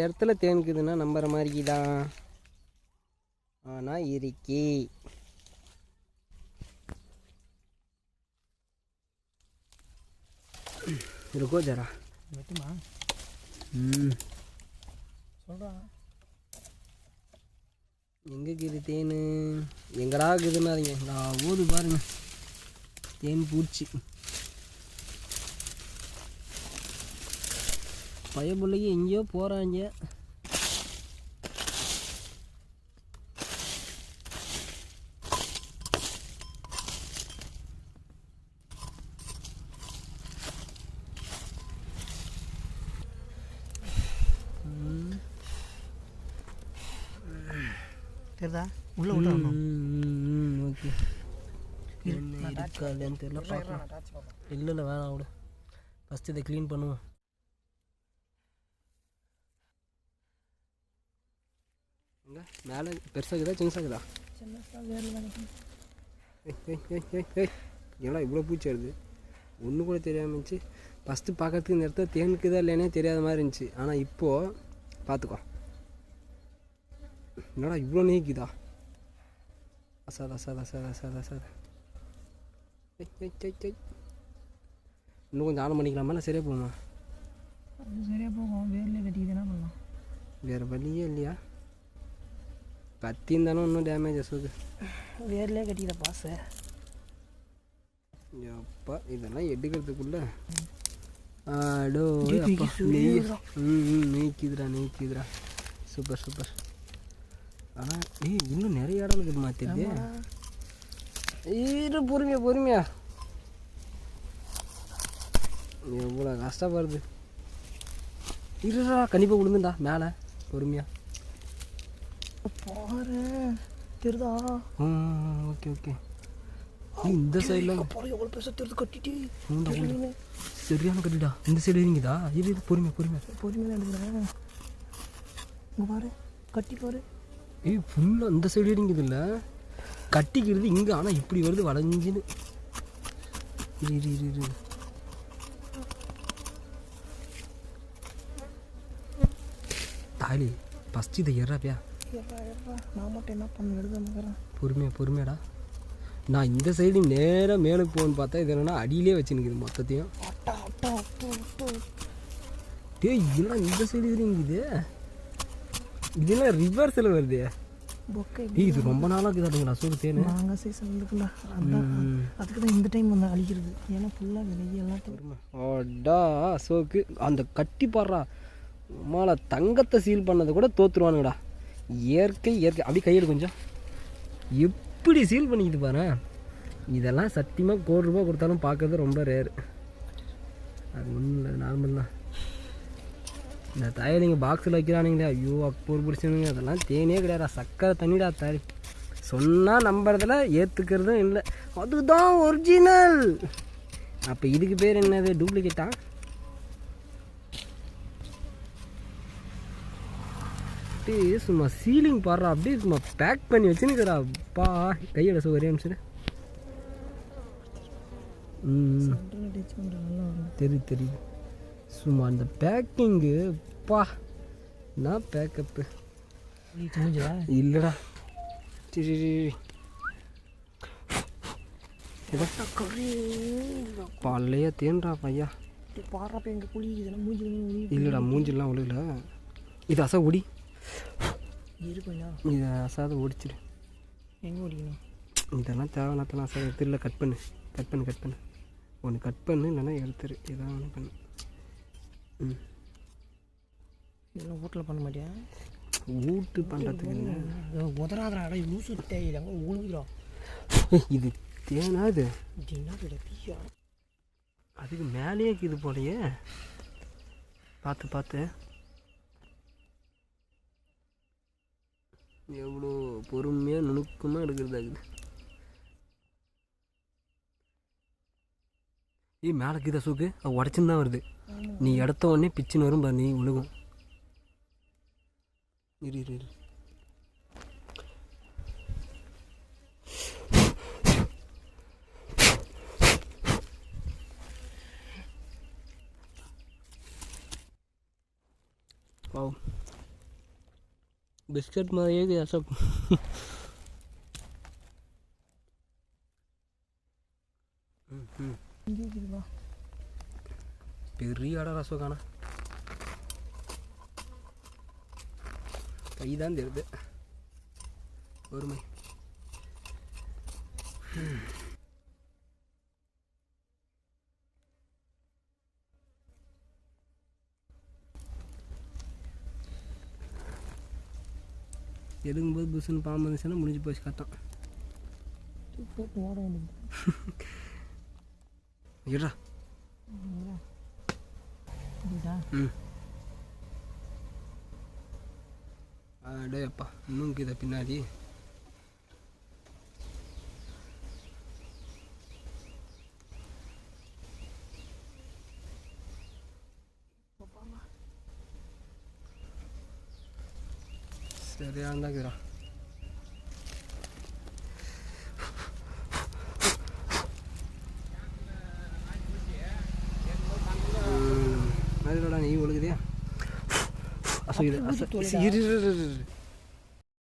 இடத்துல தேனுக்குதுன்னா நம்புற மாதிரி தான். ஆனால் இருக்கே. இருக்கோ ஜரா வெட்டுமா? சொல்கிறா எங்கே இருக்குது தேன்? எங்கடா இருக்குதுன்னாதீங்க, நான் ஊது பாருங்க தேன் பூச்சி. பயப்புள்ளைக்கு எங்கேயோ போகிறாங்க. தெரியுதா? உள்ளே விட்டுறணும். ஓகே, இருக்கா இல்லையான்னு தெரியல, பார்க்கலாம். இல்லை இல்லை வேணாம் விடு, ஃபஸ்ட்டு இதை க்ளீன் பண்ணுவோம். இங்கே மேலே பெருசாகுதா சின்னசாகுதா? ஏன்னா இவ்வளோ பூச்சி வருது, ஒன்று கூட தெரியாமல் இருந்துச்சு. ஃபஸ்ட்டு பார்க்கறதுக்கு இந்த இடத்துல தேனுக்குதா இல்லைன்னே தெரியாத மாதிரி இருந்துச்சு. ஆனால் இப்போது பார்த்துக்கோ, என்னடா இவ்வளோ நீக்குதா? அசாத அசாத அசாத அசாத அசாத. இன்னும் கொஞ்சம் ஆழம் பண்ணிக்கலாமா? இல்லை சரியாக போகுமா? சரியாக போகும். வேர்லேயே கட்டிக்கிது, என்ன பண்ணலாம்? வேறு வழியே இல்லையா? கத்தி இருந்தாலும் இன்னும் டேமேஜ் அசோக்கு. வேர்லேயே கட்டிக்கிதப்பா சார். எப்பா இதெல்லாம் எடுக்கிறதுக்குள்ள ஆடோ நீக்குதுடா நீக்குதுடா. Super super. ஆனால் இன்னும் நிறைய இடம் இருக்குது மாற்றிடுது. இரு பொறுமையா பொறுமையா, எவ்வளோ கஷ்டப்படுது. இருடா கண்டிப்பாக விழுந்துடா மேலே, பொறுமையா பாரு. தெரியுதா? Okay okay. இந்த சைடில் எவ்வளோ பெருசாக தெரியுது, கட்டிட்டு சரியான கட்டிடா. இந்த சைடு இருங்குதா? இது பொறுமையா பொறுமையா பொறுமையாக எடுக்கிறேன். இங்கே பாரு, கட்டி பாரு. ஃபுல்லாக இந்த சைடு இருங்குது இல்லை, கட்டிக்கிறது இங்கே. ஆனால் இப்படி வருது வளைஞ்சின்னு. இரு இரு இரு இரு. தாலி ஃபஸ்ட்டு இதை ஏறாப்பியா? நான் மட்டும் என்ன பண்ண எடுக்கிறேன். பொறுமையா பொறுமையாடா. நான் இந்த சைடு நேராக மேலே போகணுன்னு பார்த்தா இது என்னன்னா அடியிலே வச்சு நிற்குது மொத்தத்தையும். இதெல்லாம் இந்த சைடு இருங்குது, இதெல்லாம் ரிவர்ஸில் வருது. இது ரொம்ப நாளாக இருக்குதாடுங்களா அசோக்கு தேன்? மாங்காய் சீசன் இருக்குல்ல, அதுக்கு தான் இந்த டைம் வந்து அழிக்கிறது. ஏன்னா ஃபுல்லாக விலகி எல்லாத்தையும். ஓடா அசோக்கு அந்த கட்டி பாடுறா மாலை தங்கத்தை சீல் பண்ணதை கூட தோற்றுருவானுங்கடா. இயற்கை இயற்கை. அப்படி கையெடு கொஞ்சம், எப்படி சீல் பண்ணிக்கிட்டு பாரு. இதெல்லாம் சத்தியமாக ₹1 கொடுத்தாலும் பார்க்கறது ரொம்ப ரேரு. அது ஒன்றும் இல்லை, நார்மல் தான். இந்த தாயை நீங்கள் பாக்ஸில் வைக்கிறானுங்களே, ஐயோ அப்போ பிடிச்சினுங்க. அதெல்லாம் தேனே கிடையாதா, சக்கரை தண்ணிடா தாய். சொன்னால் நம்புறதில் ஏற்றுக்கிறதும் இல்லை. அதுதான் ஒரிஜினல். அப்போ இதுக்கு பேர் என்னது, டூப்ளிகேட்டா? அப்படியே சும்மா சீலிங் பாடுறா, அப்படியே சும்மா பேக் பண்ணி வச்சுன்னுக்கிறா. அப்பா கையோட ஒரே நிமிஷம். தெரியுது தெரியுது. சும்மா அந்த பேக்கிங்கு பா, நான் பேக்கப்பு இல்லைடா. சரி பல்லையா தேன்றா பையா. பாடுறப்ப எங்கள் குழி இதெல்லாம் மூஞ்சி இல்லைடா, மூஞ்சிலாம் ஒழுகல. இது அசா ஒடி இருக்குண்ணா, இதை அசாத ஒடிச்சிடு. எங்கே ஓடிக்கணும்? இதெல்லாம் தேவையில்லாதெல்லாம் அசா எடுத்து. இல்லை கட் பண்ணு கட் பண்ணு கட் பண்ணு, ஒன்று கட் பண்ணு, இல்லைன்னா எடுத்துரு, ஏதாவது ஒன்று பண்ணு. இதெல்லாம் வீட்டில் பண்ண மாட்டியா? வீட்டு பண்ணுறதுக்கு உதராதரா லூசு தேயிலாங்க உழுகுறா. இது தேனா? இது என்ன தீயா? அதுக்கு மேலேயே இது போலையே. பார்த்து பார்த்து எவ்வளோ பொறுமையாக நுணுக்கமாக எடுக்கிறதாகுது. மேலே கீதா சூக்கு அது உடச்சுன்னு தான் வருது. நீ இடத்த உடனே பிச்சுன்னு வரும் பாரு, நீ விழுகும். இரு இரு இரு. பாவம் பிஸ்கட் மாதிரியே அசோக். இங்கே இருக்குதுப்பா. பெரிய ஆடா அசோக்கானா கை தான் தெரியுது ஒருமை. எடுக்கும்போது புதுசுன்னு பாம்பு வந்துச்சுன்னா முடிஞ்சு போச்சு கட்டம். போட்டு ஓட வேண்டியது. ஏடா ம் அடே அப்பா இன்னும் இதை பின்னாடி சரியாண்டாக்குறா. அதோட நீ ஒழுகுதியா அசோ இது